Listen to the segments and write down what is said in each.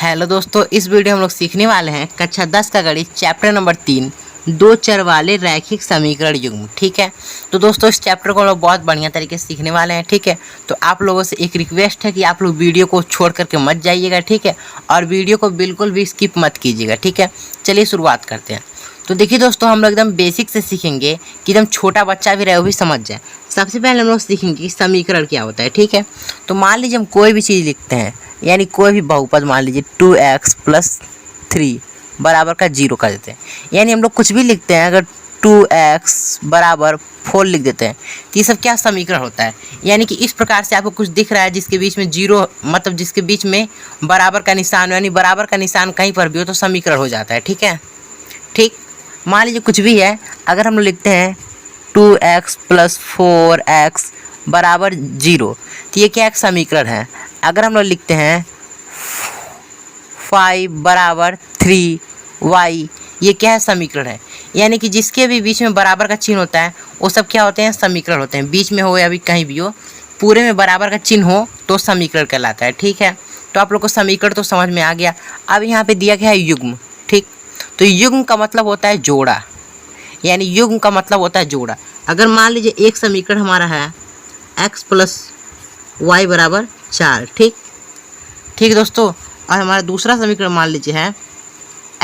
Hello दोस्तों, इस video हम लोग सीखने वाले हैं कक्षा 10 का गणित चैप्टर नंबर 3 दो चर वाले रैखिक समीकरण युग्म। ठीक है, तो दोस्तों इस चैप्टर को हम लोग बहुत बढ़िया तरीके से सीखने वाले हैं। ठीक है, तो आप लोगों से एक रिक्वेस्ट है कि आप लोग वीडियो को छोड़ करके मत जाइएगा। ठीक है, और वीडियो को बिल्कुल भी स्किप मत कीजिएगा। ठीक है, चलिए शुरुआत करते हैं। तो देखिए दोस्तों, हम लोग एकदम बेसिक से सीखेंगे कि एकदम छोटा बच्चा भी रहे वो भी समझ जाए। सबसे पहले हम लोग सीखेंगे कि समीकरण क्या होता है। ठीक है, तो मान लीजिए हम कोई भी चीज़ लिखते हैं, यानी कोई भी बहुपद, मान लीजिए 2x + 3 बराबर का 0 कर देते हैं। यानी हम लोग कुछ भी लिखते हैं, अगर 2x = 4 लिख देते हैं तो ये सब क्या समीकरण होता है। यानी कि इस प्रकार से आपको कुछ दिख रहा है जिसके बीच में 0, मतलब जिसके बीच में बराबर का निशान, यानी बराबर का निशान कहीं पर भी हो तो समीकरण हो जाता है। ठीक है, ठीक, मान लीजिए कुछ भी है, अगर हम लोग लिखते हैं 2x + 4x = 0 तो ये क्या एक समीकरण है। अगर हम लोग लिखते हैं 5 = 3y, ये क्या है समीकरण है। यानी कि जिसके भी बीच में बराबर का चिन्ह होता है वो सब क्या होते हैं, समीकरण होते हैं। बीच में हो या भी कहीं भी हो, पूरे में बराबर का चिन्ह हो तो समीकरण कहलाता है। ठीक है, तो आप लोग को समीकरण तो समझ में आ गया। अब यहाँ पे दिया गया है युग्म। ठीक, तो युग्म का मतलब होता है जोड़ा, यानी युग्म का मतलब होता है जोड़ा। अगर मान लीजिए एक समीकरण हमारा है x + y = 4। ठीक, ठीक दोस्तों, और हमारा दूसरा समीकरण मान लीजिए है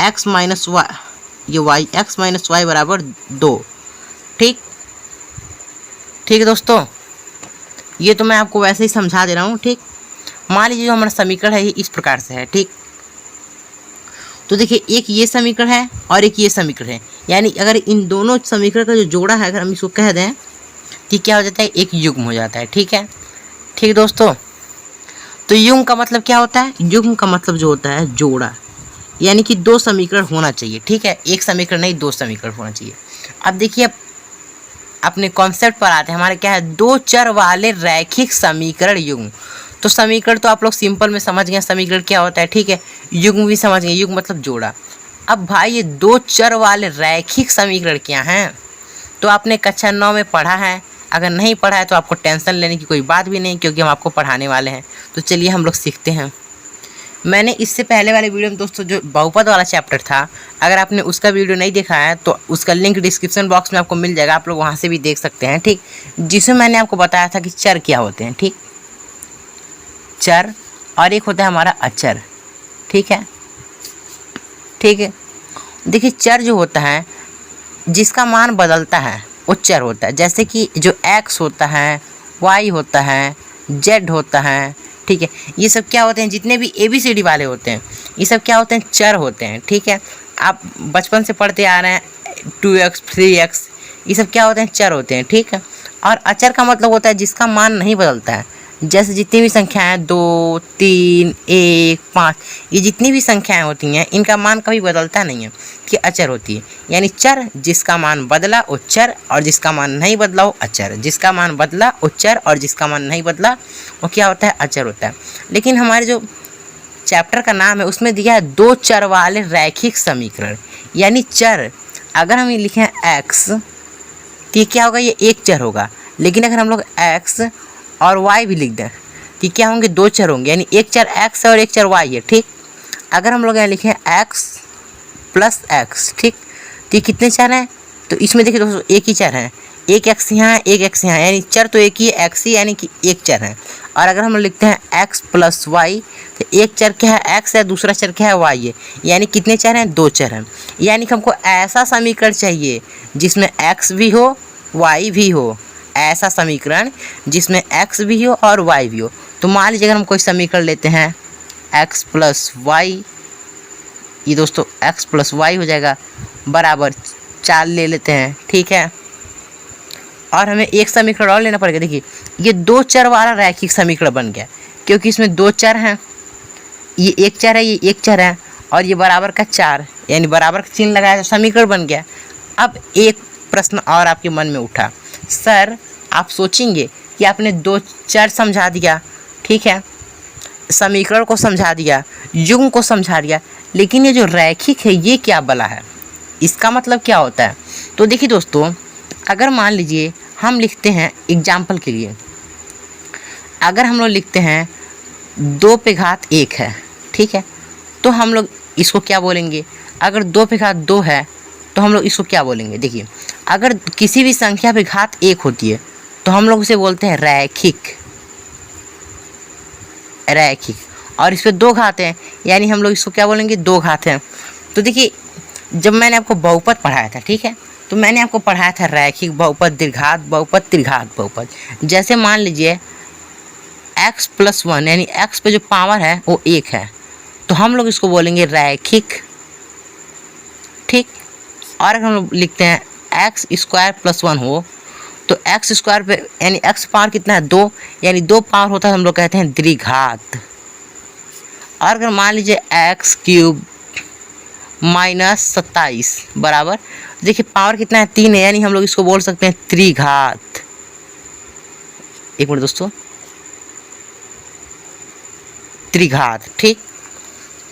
x - y, ये y, x - y = 2। ठीक, ठीक दोस्तों, ये तो मैं आपको वैसे ही समझा दे रहा हूँ। ठीक, मान लीजिए जो हमारा समीकरण है ये इस प्रकार से है। ठीक, तो देखिए एक ये समीकरण है और एक ये समीकरण है, यानी अगर इन दोनों समीकरण का जो जोड़ा है अगर हम इसको कह दें कि क्या हो जाता है, एक युग्म हो जाता है। ठीक है, ठीक दोस्तों, तो युग्म का मतलब क्या होता है, युग्म का मतलब जो होता है जोड़ा, यानी कि दो समीकरण होना चाहिए। ठीक है, एक समीकरण नहीं, दो समीकरण होना चाहिए। अब देखिए अपने कॉन्सेप्ट पर आते हैं, हमारे क्या है, दो चर वाले रैखिक समीकरण युग्म। तो समीकरण तो आप लोग सिंपल में समझ गए समीकरण क्या होता है। ठीक है, युग्म भी समझ गए, युग्म मतलब जोड़ा। अब भाई ये दो चर वाले रैखिक समीकरण क्या हैं, तो आपने कक्षा 9 में पढ़ा है। अगर नहीं पढ़ा है तो आपको टेंशन लेने की कोई बात भी नहीं, क्योंकि हम आपको पढ़ाने वाले हैं। तो चलिए हम लोग सीखते हैं। मैंने इससे पहले वाले वीडियो में दोस्तों जो बहुपद वाला चैप्टर था, अगर आपने उसका वीडियो नहीं देखा है तो उसका लिंक डिस्क्रिप्शन बॉक्स में आपको मिल जाएगा, आप लोग वहाँ से भी देख सकते हैं। ठीक, जिसमें मैंने आपको बताया था कि चर क्या होते हैं। ठीक, चर और एक होता है हमारा अचर। ठीक है, ठीक है, देखिए चर जो होता है जिसका मान बदलता है वो चर होता है। जैसे कि जो x होता है, y होता है, z होता है। ठीक है, ये सब क्या होते हैं, जितने भी ABCD वाले होते हैं ये सब क्या होते हैं, चर होते हैं। ठीक है, आप बचपन से पढ़ते आ रहे हैं 2x 3x, ये सब क्या होते हैं, चर होते हैं। ठीक है, और अचर का मतलब होता है जिसका मान नहीं बदलता है। जैसे जितनी भी संख्याएं 2, 3, 1, 5, ये जितनी भी संख्याएं होती हैं इनका मान कभी बदलता नहीं है, कि अचर होती है। यानी चर जिसका मान बदला वो चर, और जिसका मान नहीं बदला वो अचर। जिसका मान बदला वो चर, और जिसका मान नहीं बदला वो क्या होता है, अचर होता है। लेकिन हमारे जो चैप्टर का नाम है उसमें दिया है दो चर वाले रैखिक समीकरण। यानी चर अगर हम ये लिखें x तो ये क्या होगा, ये एक चर होगा। लेकिन अगर हम लोग x और y भी लिख दें तो क्या होंगे, दो चर होंगे। यानी एक चर x है और एक चर y है। ठीक, अगर हम लोग यहाँ लिखें x + x, ठीक, तो ये कितने चर हैं, तो इसमें देखिए दोस्तों एक ही चर है, एक x यहाँ है, एक x यहाँ है, यानी चर तो एक ही है, x ही, यानी कि एक चर है। और अगर हम लोग लिखते हैं x + y तो एक चर क्या है, x है, दूसरा चर क्या है, y है। यानी कितने चर हैं, दो चर हैं। यानी कि हमको ऐसा समीकरण चाहिए जिसमें x भी हो y भी हो, ऐसा समीकरण जिसमें x भी हो और y भी हो। तो मान लीजिए अगर हम कोई समीकरण लेते हैं x + y, ये दोस्तों x + y हो जाएगा बराबर 4 ले लेते हैं। ठीक है, और हमें एक समीकरण और लेना पड़ेगा। देखिए ये दो चर वाला रैखिक समीकरण बन गया, क्योंकि इसमें दो चर हैं, ये एक चर है, ये एक चर है, और ये बराबर का 4, यानी बराबर का चिन्ह लगाया तो समीकरण बन गया। अब एक प्रश्न और आपके मन में उठा, सर आप सोचेंगे कि आपने दो चर समझा दिया, ठीक है, समीकरण को समझा दिया, युग्म को समझा दिया, लेकिन ये जो रैखिक है ये क्या बला है, इसका मतलब क्या होता है। तो देखिए दोस्तों, अगर मान लीजिए हम लिखते हैं एग्जाम्पल के लिए, अगर हम लोग लिखते हैं 2 पे घात 1 है, ठीक है, तो हम लोग इसको क्या बोलेंगे? अगर 2 पे घात 2 है तो हम लोग इसको क्या बोलेंगे? देखिए, अगर किसी भी संख्या पे घात 1 होती है तो हम लोग उसे बोलते हैं रैखिक। रैखिक। और इस पे 2 घात हैं, यानी हम लोग इसको क्या बोलेंगे? 2 घात हैं। तो देखिए, जब मैंने आपको बहुपद पढ़ाया था, ठीक है, तो मैंने आपको पढ़ाया था रैखिक बहुपद, द्विघात बहुपद, त्रिघात बहुपद। जैसे मान लीजिए x + 1, यानी x पे जो पावर है वो 1 है, तो हम लोग इसको बोलेंगे रैखिक, ठीक। और अगर हम लोग लिखते हैं x² + 1 हो, तो x² पे यानी x पावर कितना है? 2, यानी 2 पावर होता है, हम लोग कहते हैं द्विघात। और अगर मान लीजिए x³ - 27 बराबर, देखिए पावर कितना है? 3 है, यानी हम लोग इसको बोल सकते हैं त्रिघात। एक मिनट दोस्तों, त्रिघात, ठीक।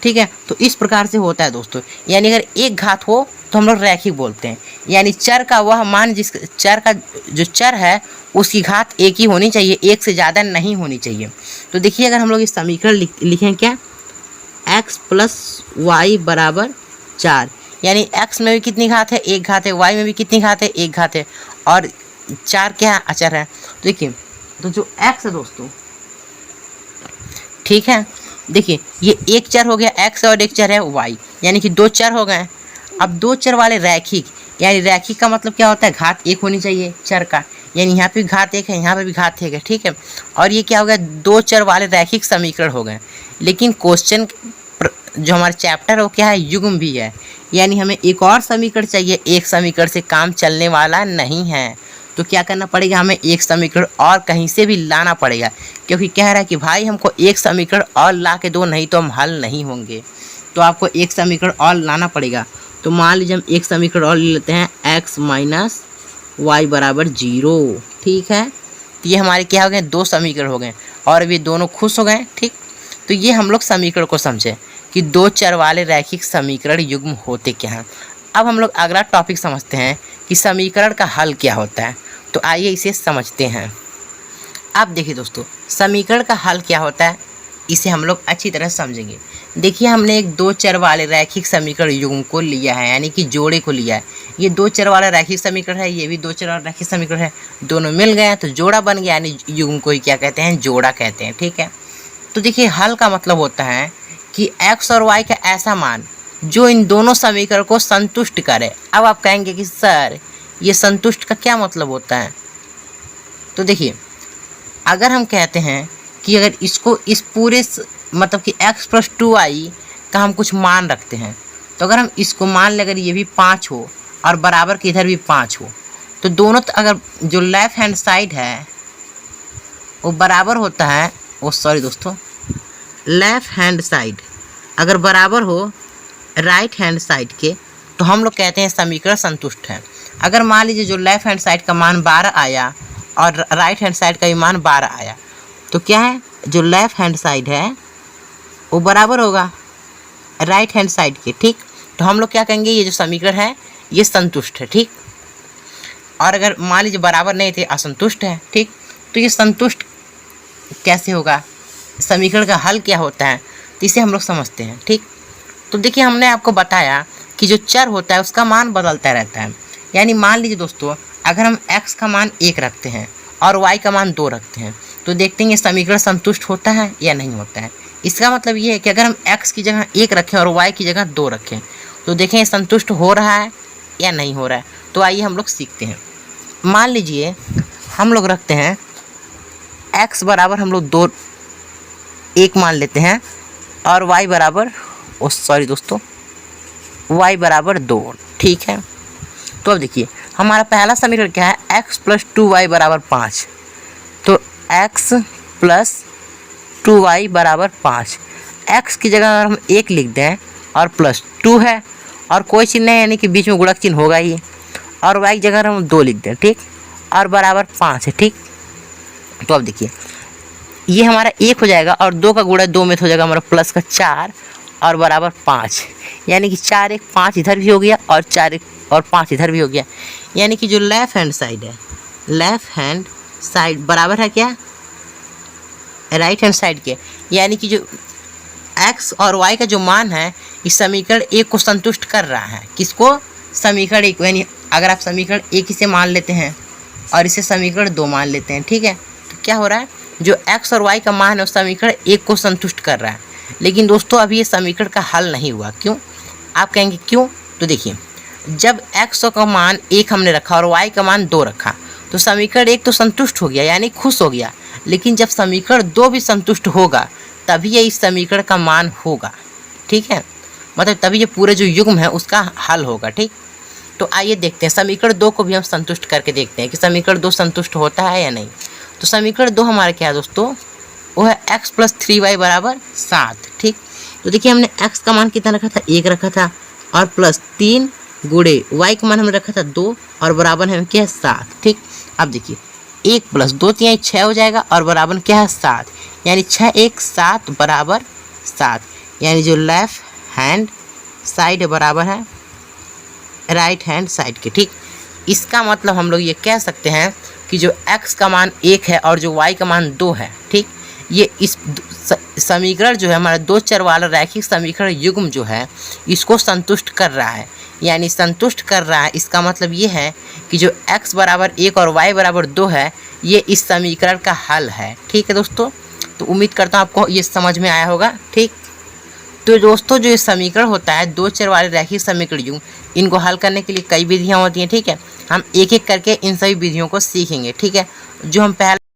ठीक है, तो इस प्रकार से होता है दोस्तों। यानी अगर एक घात हो तो हम लोग रैखिक बोलते हैं, यानी चर का वह मान जिस चर का जो चर है उसकी घात 1 ही होनी चाहिए, 1 से ज़्यादा नहीं होनी चाहिए। तो देखिए, अगर हम लोग इस समीकरण लिखें क्या? x + y = 4, यानी x में भी कितनी घात है? 1 घात है। y में भी कितनी घात है? 1 घात है। और 4 क्या है? अचर है। तो देखिए, तो जो x है दोस्तों, ठीक है, देखिए ये एक चर हो गया x और एक चर है y, यानी कि 2 चर हो गए। अब 2 चर वाले रैखिक, यानी रैखिक का मतलब क्या होता है? घात 1 होनी चाहिए चर का, यानी यहाँ पे भी घात 1 है, यहाँ पे भी घात 1 है, ठीक है। और ये क्या हो गया? 2 चर वाले रैखिक समीकरण हो गए। लेकिन क्वेश्चन जो हमारा चैप्टर है वो क्या है? युग्म भी है, यानी हमें एक और समीकरण चाहिए, एक समीकरण से काम चलने वाला नहीं है। तो क्या करना पड़ेगा? हमें एक समीकरण और कहीं से भी लाना पड़ेगा, क्योंकि कह रहा है कि भाई हमको एक समीकरण और ला के दो, नहीं तो हम हल नहीं होंगे। तो आपको एक समीकरण और लाना पड़ेगा। तो मान लीजिए हम एक समीकरण और ले लेते हैं, x - y = 0, ठीक है। तो ये हमारे क्या हो गए? 2 समीकरण हो गए, और अभी दोनों खुश हो गए, ठीक। तो ये हम लोग समीकरण को समझे कि 2 चर वाले रैखिक समीकरण युग्म होते क्या हैं। अब हम लोग अगला टॉपिक समझते हैं कि समीकरण का हल क्या होता है। तो आइए इसे समझते हैं। अब देखिए दोस्तों, समीकरण का हल क्या होता है, इसे हम लोग अच्छी तरह समझेंगे। देखिए, हमने एक 2 चर वाले रैखिक समीकरण युग्म को लिया है, यानी कि जोड़े को लिया है। ये 2 चर वाला रैखिक समीकरण है, ये भी 2 चर वाला रैखिक समीकरण है, दोनों मिल गए हैं तो जोड़ा बन गया, यानी युग्म को ही क्या कहते हैं? जोड़ा कहते हैं, ठीक है। तो देखिए, हल का मतलब होता है कि x और y का ऐसा मान जो इन दोनों समीकरण को संतुष्ट करे। अब आप कहेंगे कि सर ये संतुष्ट का क्या मतलब होता है? तो देखिए, अगर हम कहते हैं कि अगर इसको इस पूरे मतलब कि x + 2y का हम कुछ मान रखते हैं, तो अगर हम इसको मान लें, अगर ये भी 5 हो और बराबर के इधर भी 5 हो, तो दोनों अगर जो लेफ़्ट हैंड साइड है वो बराबर होता है, वो सॉरी दोस्तों, लेफ़्ट हैंड साइड अगर बराबर हो राइट हैंड साइड के, तो हम लोग कहते हैं समीकरण संतुष्ट है। अगर मान लीजिए जो लेफ़्ट हैंड साइड का मान 12 आया और राइट हैंड साइड का भी मान 12 आया, तो क्या है? जो लेफ़्ट हैंड साइड है वो बराबर होगा राइट हैंड साइड के, ठीक। तो हम लोग क्या कहेंगे? ये जो समीकरण है ये संतुष्ट है, ठीक। और अगर मान लीजिए बराबर नहीं थे, असंतुष्ट है, ठीक। तो ये संतुष्ट कैसे होगा? समीकरण का हल क्या होता है? तो इसे हम लोग समझते हैं, ठीक। तो देखिए, हमने आपको बताया कि जो चर होता है उसका मान बदलता रहता है। यानी मान लीजिए दोस्तों, अगर हम x का मान 1 रखते हैं और y का मान 2 रखते हैं, तो देखते हैं ये समीकरण संतुष्ट होता है या नहीं होता है। इसका मतलब ये है कि अगर हम x की जगह 1 रखें और y की जगह 2 रखें, तो देखें ये संतुष्ट हो रहा है या नहीं हो रहा है। तो आइए हम लोग सीखते हैं। मान लीजिए हम लोग रखते हैं x बराबर हम लोग 2 1 मान लेते हैं और y बराबर सॉरी दोस्तों y बराबर 2, ठीक है। तो अब देखिए, हमारा पहला समीकरण क्या है? x + 2y = 5। तो x + 2y = 5। x की जगह अगर हम 1 लिख दें और +2 है और कोई चिन्ह नहीं, यानी कि बीच में गुणक चिन्ह होगा ही, और y की जगह हम 2 लिख दें, ठीक, और बराबर 5 है, ठीक। तो अब देखिए, ये हमारा 1 हो जाएगा और 2 का गुणा 2 में हो जाएगा हमारा प्लस का 4 और बराबर 5, यानी कि 4 1 5 इधर भी हो गया और 4 1 और 5 इधर भी हो गया। यानी कि जो लेफ़्ट हैंड साइड है, लेफ़्ट हैंड साइड बराबर है क्या? राइट हैंड साइड के, यानी कि जो x और y का जो मान है इस समीकरण एक को संतुष्ट कर रहा है। किसको? समीकरण एक, यानी अगर आप समीकरण एक इसे मान लेते हैं और इसे समीकरण 2 मान लेते हैं, ठीक है, तो क्या हो रहा है, जो x और y का मान है उस समीकरण एक को संतुष्ट कर रहा है। लेकिन दोस्तों अभी ये समीकरण का हल नहीं हुआ। क्यों? आप कहेंगे क्यों? तो देखिए, जब x का मान 1 हमने रखा और y का मान 2 रखा तो समीकरण 1 तो संतुष्ट हो गया, यानी खुश हो गया। लेकिन जब समीकरण 2 भी संतुष्ट होगा तभी ये इस समीकरण का मान होगा, ठीक है, मतलब तभी ये पूरे जो युग्म है उसका हल होगा। ठीक, तो आइए देखते हैं समीकरण 2 को भी हम संतुष्ट करके देखते हैं कि समीकरण 2 संतुष्ट होता है या नहीं। तो समीकरण 2 हमारा क्या है दोस्तों, वो है x + 3y = 7। ठीक, तो देखिए हमने x का मान कितना रखा था, 1 रखा था, और प्लस 3 गुणे y का मान हमने रखा था 2 और बराबर है क्या है 7। ठीक, अब देखिए 1 + 2 = 6 हो जाएगा और बराबर क्या है 7, यानी 6 1 7 बराबर 7, यानी जो लेफ्ट हैंड साइड बराबर है राइट हैंड साइड के। ठीक, इसका मतलब हम लोग ये कह सकते हैं कि जो x का मान 1 है और जो y का मान 2 है, ठीक, ये इस समीकरण जो है हमारा 2 चर वाला रैखिक समीकरण युग्म जो है इसको संतुष्ट कर रहा है, यानी संतुष्ट कर रहा है। इसका मतलब ये है कि जो x = 1 और y = 2 है ये इस समीकरण का हल है। ठीक है दोस्तों, तो उम्मीद करता हूँ आपको ये समझ में आया होगा। ठीक, तो दोस्तों जो ये समीकरण होता है 2 चर वाले रैखिक समीकरण युग्म, इनको हल करने के लिए कई विधियाँ होती हैं। ठीक है, हम एक एक करके इन सभी विधियों को सीखेंगे। ठीक है, जो हम पहले